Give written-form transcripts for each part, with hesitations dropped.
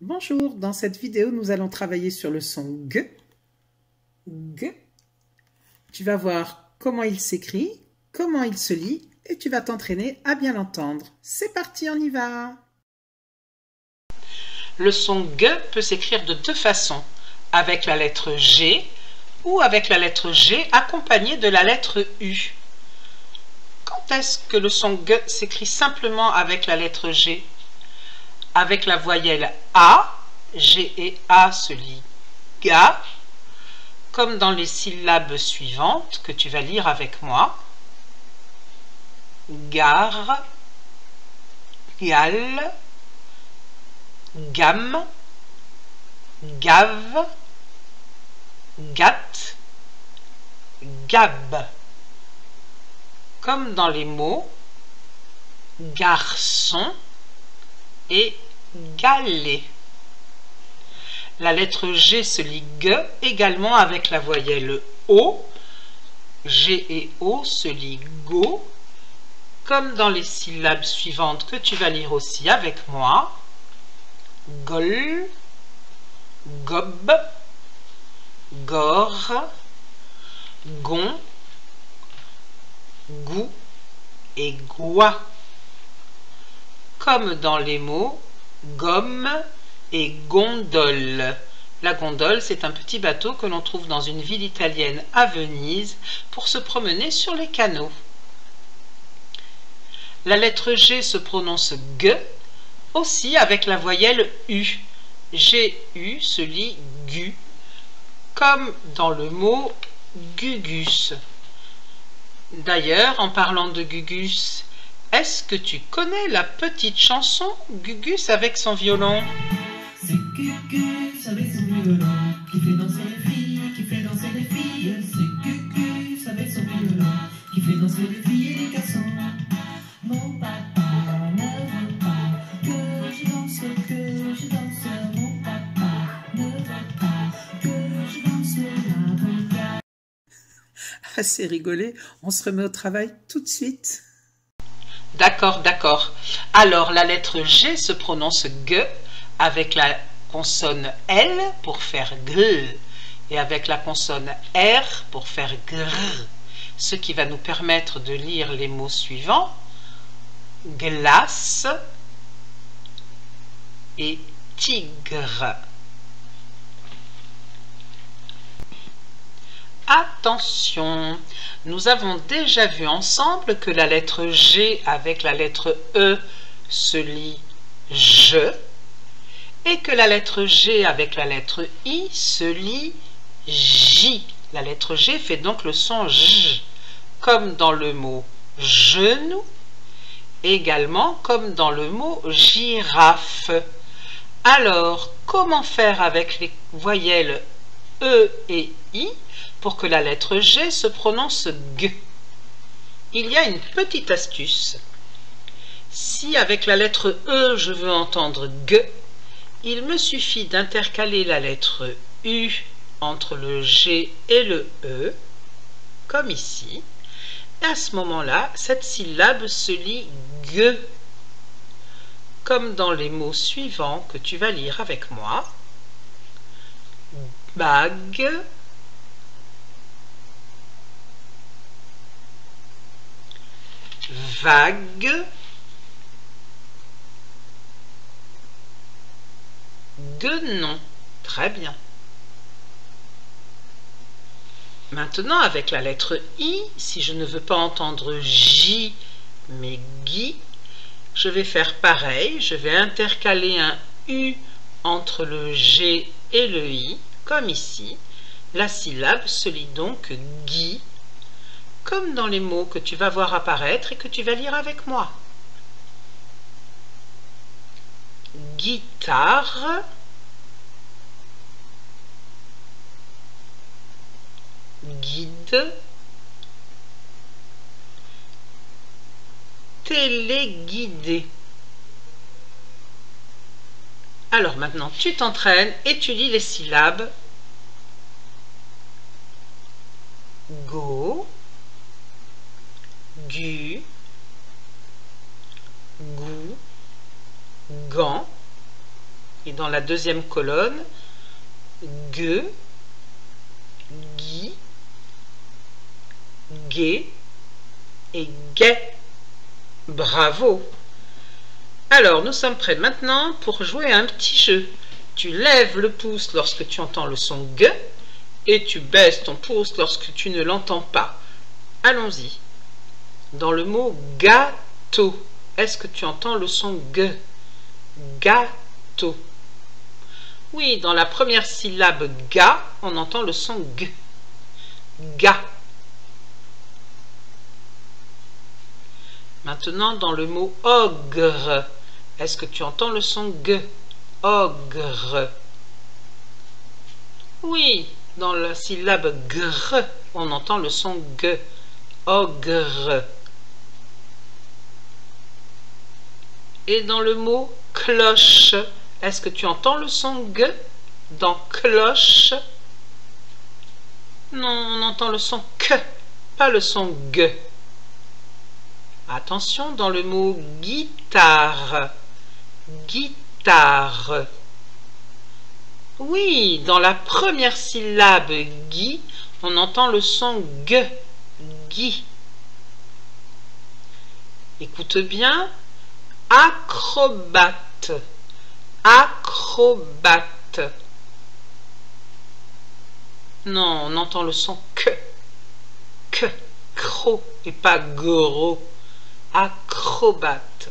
Bonjour, dans cette vidéo, nous allons travailler sur le son G. G. Tu vas voir comment il s'écrit, comment il se lit et tu vas t'entraîner à bien l'entendre. C'est parti, on y va! Le son G peut s'écrire de deux façons, avec la lettre G ou avec la lettre G accompagnée de la lettre U. Quand est-ce que le son G s'écrit simplement avec la lettre G? Avec la voyelle A, G et A se lient GA, comme dans les syllabes suivantes que tu vas lire avec moi. Gare, gale, gamme, gave, gâte, gab. Comme dans les mots garçon et galet. La lettre G se lit G également avec la voyelle O. G et O se lient go, comme dans les syllabes suivantes que tu vas lire aussi avec moi. Gol, gob, gore, gon, gou et goua. Comme dans les mots gomme et gondole. La gondole, c'est un petit bateau que l'on trouve dans une ville italienne à Venise pour se promener sur les canaux. La lettre G se prononce G aussi avec la voyelle U. G-U se lit gu, comme dans le mot gugus. D'ailleurs, en parlant de gugus, est-ce que tu connais la petite chanson Gugus avec son violon? C'est Gugus avec son violon qui fait danser les filles, qui fait danser les filles. C'est Gugus avec son violon qui fait danser les filles et les garçons. Mon papa ne veut pas que je danse, que je danse. Mon papa ne veut pas que je danse la polka. Assez rigolé, on se remet au travail tout de suite. D'accord, d'accord. Alors, la lettre G se prononce G avec la consonne L pour faire GL et avec la consonne R pour faire GR, ce qui va nous permettre de lire les mots suivants. Glace et tigre. Attention, nous avons déjà vu ensemble que la lettre G avec la lettre E se lit je et que la lettre G avec la lettre I se lit J. La lettre G fait donc le son J, comme dans le mot genou, également comme dans le mot girafe. Alors, comment faire avec les voyelles E et I pour que la lettre G se prononce G? Il y a une petite astuce. Si avec la lettre E je veux entendre G, il me suffit d'intercaler la lettre U entre le G et le E, comme ici. Et à ce moment-là, cette syllabe se lit G, comme dans les mots suivants que tu vas lire avec moi. Bague, vague, guenon. Très bien. Maintenant, avec la lettre I, si je ne veux pas entendre J, mais Guy, je vais faire pareil. Je vais intercaler un U entre le G et le I, comme ici. La syllabe se lit donc Guy, comme dans les mots que tu vas voir apparaître et que tu vas lire avec moi. Guitare, guide, téléguidé. Alors maintenant, tu t'entraînes et tu lis les syllabes. Go, gu, gou, gant, Et dans la deuxième colonne, gue, gui, gué et guet. Bravo! Alors, nous sommes prêts maintenant pour jouer à un petit jeu. Tu lèves le pouce lorsque tu entends le son gue et tu baisses ton pouce lorsque tu ne l'entends pas. Allons-y. Dans le mot gâteau, est-ce que tu entends le son gue? Gâteau. Oui, dans la première syllabe ga, on entend le son g. Ga. Maintenant, dans le mot ogre, est-ce que tu entends le son g? Ogre. Oui, dans la syllabe gr, on entend le son g. Ogre. Et dans le mot cloche, est-ce que tu entends le son g dans cloche? Non, on entend le son que, pas le son g. Attention, dans le mot guitare, guitare. Oui, dans la première syllabe gui, on entend le son g, gui. Écoute bien, acrobate, acrobate. Non, on entend le son que, cro et pas gros. Acrobate.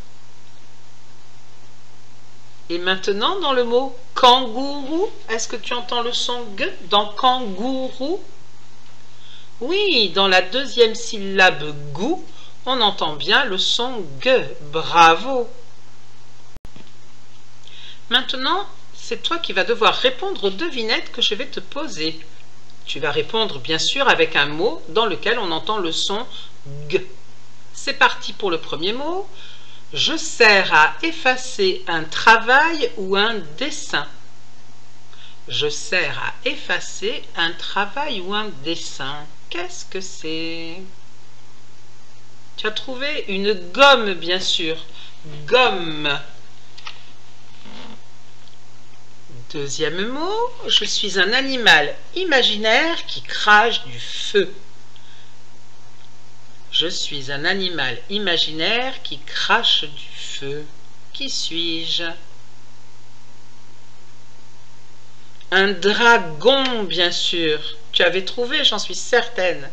Et maintenant, dans le mot kangourou, est-ce que tu entends le son g dans kangourou? Oui, dans la deuxième syllabe gou, on entend bien le son g. Bravo. Maintenant, c'est toi qui vas devoir répondre aux devinettes que je vais te poser. Tu vas répondre bien sûr avec un mot dans lequel on entend le son g. C'est parti pour le premier mot. Je sers à effacer un travail ou un dessin. Je sers à effacer un travail ou un dessin. Qu'est-ce que c'est? Tu as trouvé une gomme, bien sûr. Gomme. Deuxième mot. Je suis un animal imaginaire qui crache du feu. Je suis un animal imaginaire qui crache du feu. Qui suis-je? Un dragon, bien sûr. Tu avais trouvé, j'en suis certaine.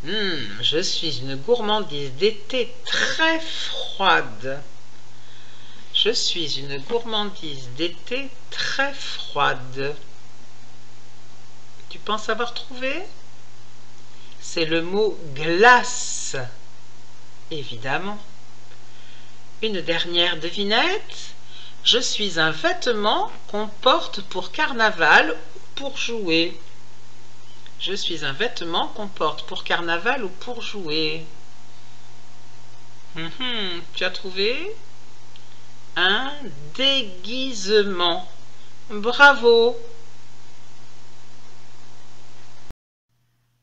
Je suis une gourmandise d'été très froide. Je suis une gourmandise d'été très froide. Tu penses avoir trouvé? C'est le mot glace, évidemment. Une dernière devinette. Je suis un vêtement qu'on porte pour carnaval ou pour jouer. Je suis un vêtement qu'on porte pour carnaval ou pour jouer. Tu as trouvé? Un déguisement. Bravo!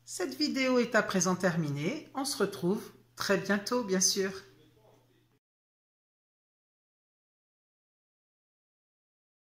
Cette vidéo est à présent terminée. On se retrouve très bientôt, bien sûr.